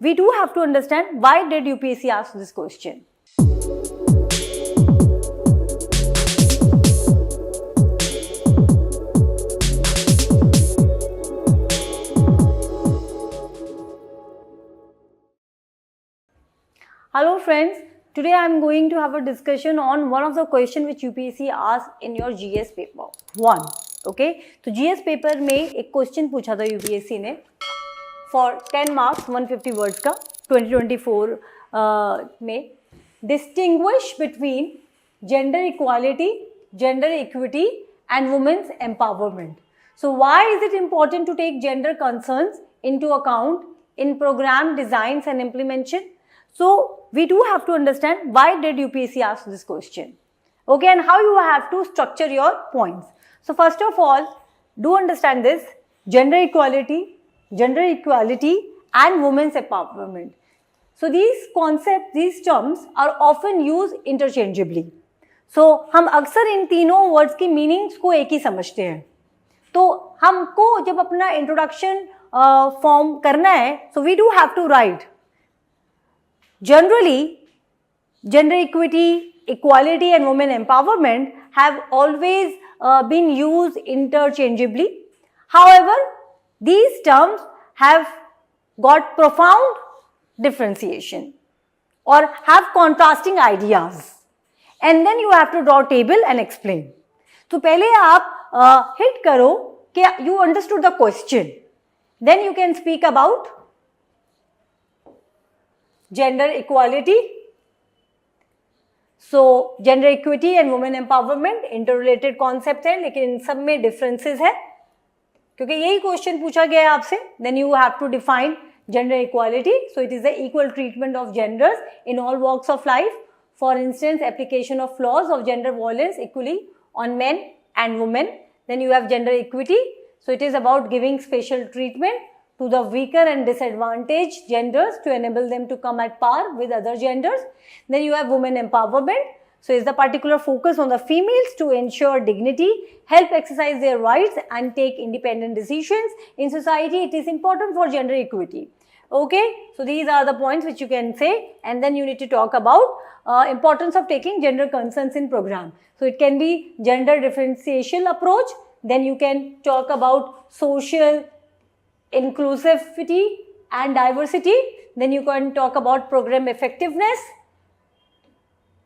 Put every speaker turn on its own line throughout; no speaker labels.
we do have to understand why did UPSC ask this question. Hello friends, today I am going to have a discussion on one of the question which UPSC asked in your GS paper 1. Okay, तो GS paper में एक question पूछा था UPSC ने for 10 marks 150 words का 2024 में distinguish between gender equality, gender equity and women's empowerment. So why is it important to take gender concerns into account in program designs and implementation? So we do have to understand why did UPSC ask this question, okay, and how you have to structure your points. So first of all, do understand this: gender equality and women's empowerment. So these concepts, these terms are often used interchangeably. So हम अक्सर इन तीनों words की meanings को एक ही समझते हैं. तो हमको जब अपना इंट्रोडक्शन फॉर्म करना है, so we do have to write. Generally, gender equity, equality and women empowerment have always been used interchangeably. However, these terms have got profound differentiation or have contrasting ideas. And then you have to draw a table and explain. तो पहले आप hit करो कि you understood the question. Then you can speak about gender equality. So gender equity and women empowerment interrelated concept है, लेकिन इन सब में differences है, क्योंकि यही question पूछा गया है आपसे. Then you have to define gender equality. So it is the equal treatment of genders in all walks of life. For instance, application of laws of gender violence equally on men and women. Then you have gender equity. So it is about giving special treatment to the weaker and disadvantaged genders to enable them to come at par with other genders. Then you have women empowerment. So is the particular focus on the females to ensure dignity, help exercise their rights and take independent decisions. In society, it is important for gender equity. Okay, so these are the points which you can say, and then you need to talk about importance of taking gender concerns in program. So it can be gender differentiation approach. Then you can talk about social inclusivity and diversity. Then you can talk about program effectiveness,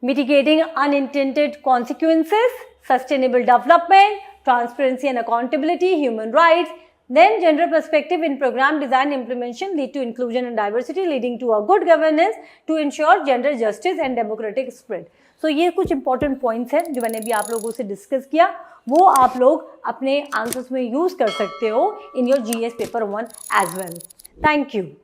mitigating unintended consequences, sustainable development, transparency and accountability, human rights. Then gender perspective in program design implementation lead to inclusion and diversity, leading to a good governance to ensure gender justice and democratic spread. So ये कुछ important points हैं जो मैंने भी आप लोगों से discuss किया, वो आप लोग अपने answers में use कर सकते हो in your GS paper 1 as well. Thank you.